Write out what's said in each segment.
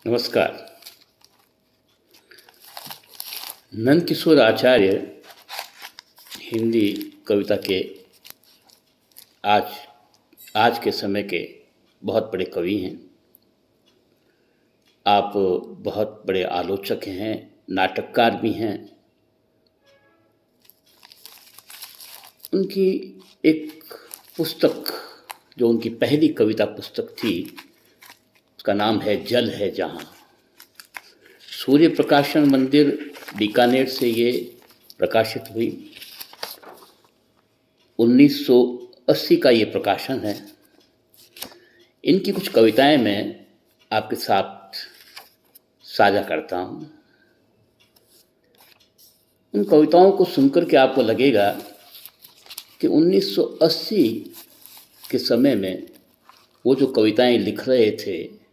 नमस्कार। नंदकिशोर आचार्य हिंदी कविता के आज आज के समय के बहुत बड़े कवि हैं। आप बहुत बड़े आलोचक हैं, नाटककार भी हैं। उनकी एक पुस्तक, जो उनकी पहली कविता पुस्तक थी, उसका नाम है जल है जहाँ। सूर्य प्रकाशन मंदिर बीकानेर से ये प्रकाशित हुई। 1980 का ये प्रकाशन है। इनकी कुछ कविताएं मैं आपके साथ साझा करता हूँ। उन कविताओं को सुनकर के आपको लगेगा कि 1980 के समय में वो जो कविताएं लिख रहे थे,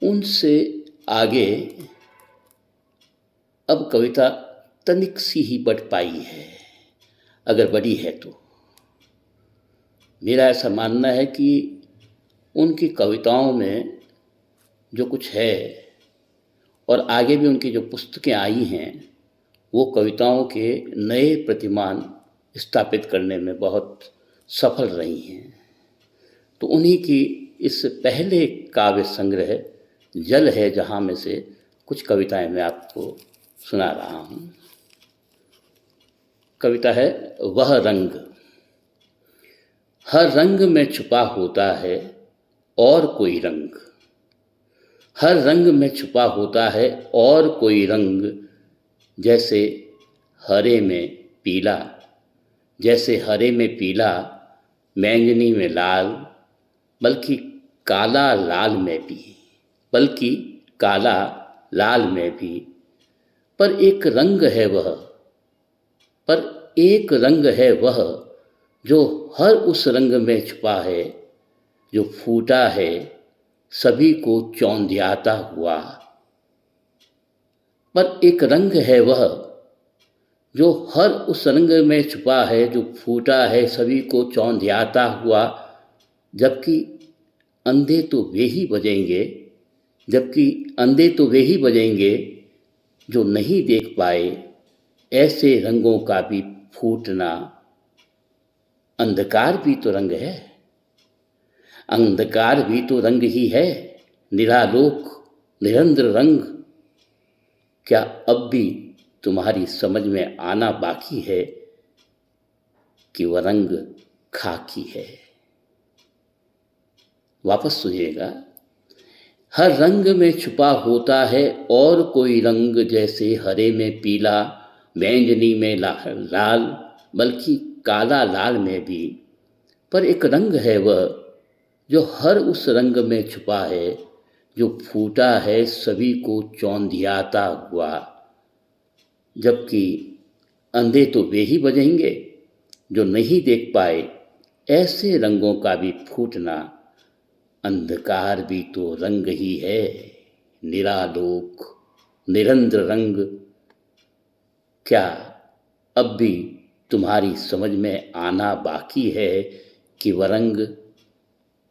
उनसे आगे अब कविता तनिक सी ही बढ़ पाई है, अगर बढ़ी है तो। मेरा ऐसा मानना है कि उनकी कविताओं में जो कुछ है और आगे भी उनकी जो पुस्तकें आई हैं, वो कविताओं के नए प्रतिमान स्थापित करने में बहुत सफल रही हैं। तो उन्हीं की इस पहले काव्य संग्रह जल है जहाँ में से कुछ कविताएं मैं आपको सुना रहा हूँ। कविता है वह रंग। हर रंग में छुपा होता है और कोई रंग। हर रंग में छुपा होता है और कोई रंग, जैसे हरे में पीला, जैसे हरे में पीला, बैंगनी में लाल, बल्कि काला लाल में भी, बल्कि काला लाल में भी। पर एक रंग है वह, पर एक रंग है वह, जो हर उस रंग में छुपा है, जो फूटा है सभी को चौंधियाता हुआ। पर एक रंग है वह, जो हर उस रंग में छुपा है, जो फूटा है सभी को चौंधियाता हुआ। जबकि अंधे तो वे ही बजेंगे, जबकि अंधे तो वे ही बजेंगे जो नहीं देख पाए ऐसे रंगों का भी फूटना। अंधकार भी तो रंग है, अंधकार भी तो रंग ही है, निरालोक निरंद्र रंग। क्या अब भी तुम्हारी समझ में आना बाकी है कि वह रंग खाकी है। वापस सुनिएगा। हर रंग में छुपा होता है और कोई रंग, जैसे हरे में पीला, बैंगनी में लाल, बल्कि काला लाल में भी। पर एक रंग है वह, जो हर उस रंग में छुपा है, जो फूटा है सभी को चौंधियाता हुआ। जबकि अंधे तो वे ही बजेंगे जो नहीं देख पाए ऐसे रंगों का भी फूटना। अंधकार भी तो रंग ही है, निरालोक निरंद्र रंग। क्या अब भी तुम्हारी समझ में आना बाकी है कि वह रंग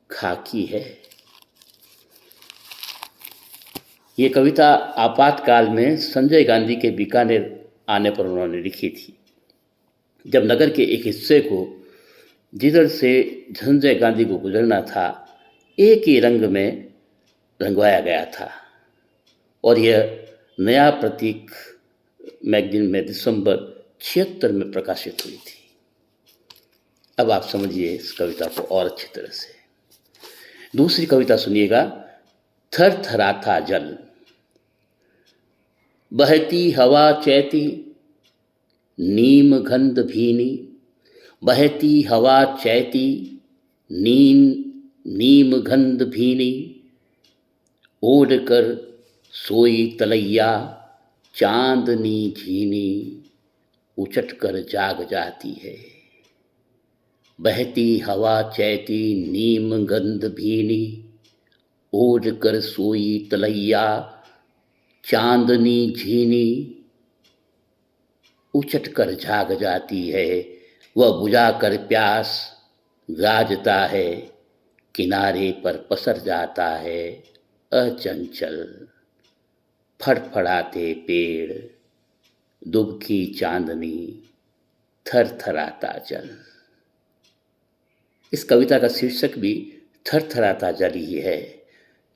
खाकी है। ये कविता आपातकाल में संजय गांधी के बीकानेर आने पर उन्होंने लिखी थी, जब नगर के एक हिस्से को, जिधर से संजय गांधी को गुजरना था, एक ही रंग में रंगवाया गया था। और यह नया प्रतीक मैगजीन में दिसंबर 76 में प्रकाशित हुई थी। अब आप समझिए इस कविता को और अच्छी तरह से। दूसरी कविता सुनिएगा, थर थराता जल। बहती हवा चैती नीम गंध भीनी, बहती हवा चैती नीम गंध भीनी। ओढ़ कर सोई तलैया चांदनी झीनी, उचट कर जाग जाती है। बहती हवा चैती नीम गंध भीनी, ओढ़ कर सोई तलैया चांदनी झीनी, उचट कर जाग जाती है। वह बुझा कर प्यास गाजता है, किनारे पर पसर जाता है अचंचल, फड़फड़ाते पेड़, दुबकी चांदनी, थरथराता जल। इस कविता का शीर्षक भी थरथराता जल ही है।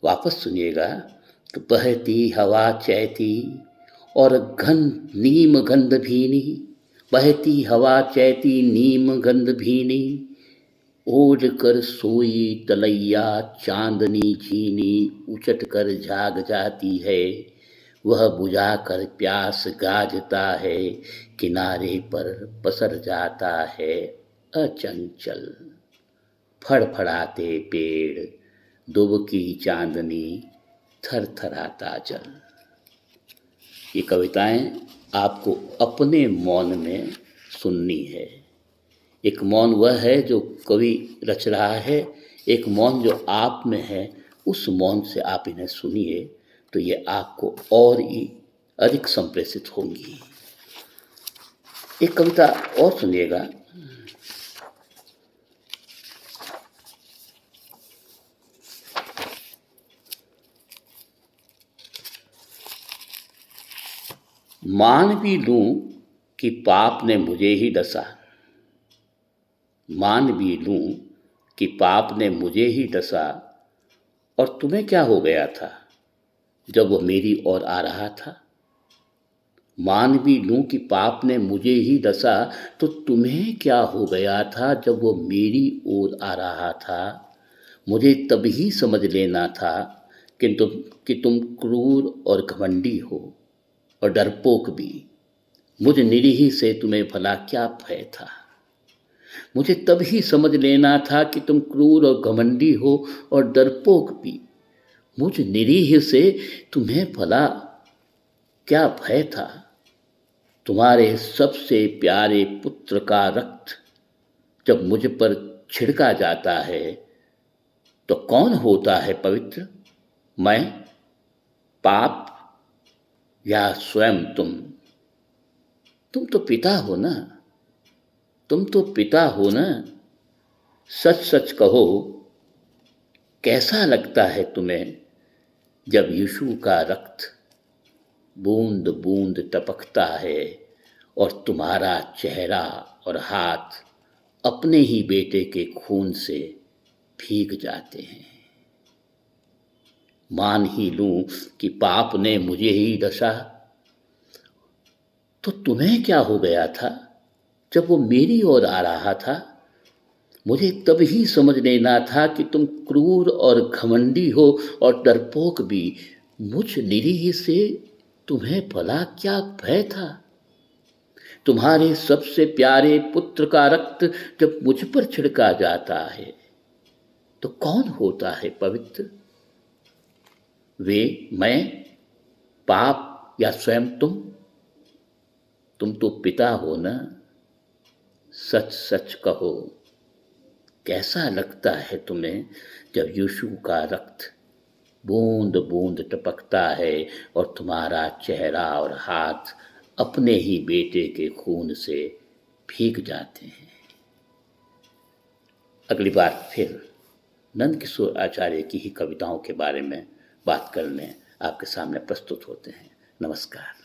वापस सुनिएगा तो बहती हवा चैती और नीम गंध भीनी, बहती हवा चैती नीम गंध भीनी, ओढ़ कर सोई तलैया चांदनी झीनी, उचट कर जाग जाती है, वह बुझा कर प्यास गाजता है, किनारे पर पसर जाता है अचंचल, फड़फड़ाते पेड़, दुबकी चांदनी, थरथराता जल। ये कविताएं आपको अपने मौन में सुननी है। एक मौन वह है जो कवि रच रहा है, एक मौन जो आप में है, उस मौन से आप इन्हें सुनिए तो ये आपको और ही अधिक संप्रेषित होंगी। एक कविता और सुनिएगा। मान भी लूं कि पाप ने मुझे ही डसा, मान भी लूं कि पाप ने मुझे ही डसा, और तुम्हें क्या हो गया था जब वो मेरी ओर आ रहा था। मान भी लूं कि पाप ने मुझे ही डसा, तो तुम्हें क्या हो गया था जब वो मेरी ओर आ रहा था। मुझे तभी समझ लेना था कि तुम क्रूर और घमंडी हो और डरपोक भी। मुझ निरीह से तुम्हें भला क्या भय था। मुझे तभी समझ लेना था कि तुम क्रूर और घमंडी हो और डरपोक भी। मुझ निरीह से तुम्हें भला क्या भय था। तुम्हारे सबसे प्यारे पुत्र का रक्त जब मुझ पर छिड़का जाता है तो कौन होता है पवित्र, मैं, पाप या स्वयं तुम। तुम तो पिता हो ना, तुम तो पिता हो ना। सच सच कहो, कैसा लगता है तुम्हें जब यीशु का रक्त बूंद बूंद टपकता है और तुम्हारा चेहरा और हाथ अपने ही बेटे के खून से भीग जाते हैं। मान ही लूं कि पाप ने मुझे ही डसा, तो तुम्हें क्या हो गया था जब वो मेरी ओर आ रहा था। मुझे तभी समझ लेना था कि तुम क्रूर और घमंडी हो और डरपोक भी। मुझ निरीह से तुम्हें भला क्या भय था। तुम्हारे सबसे प्यारे पुत्र का रक्त जब मुझ पर छिड़का जाता है तो कौन होता है पवित्र, वे, मैं, पाप या स्वयं तुम। तुम तो पिता हो ना। सच सच कहो, कैसा लगता है तुम्हें जब यीशु का रक्त बूंद बूंद टपकता है और तुम्हारा चेहरा और हाथ अपने ही बेटे के खून से भीग जाते हैं। अगली बार फिर नंद किशोर आचार्य की ही कविताओं के बारे में बात करने आपके सामने प्रस्तुत होते हैं। नमस्कार।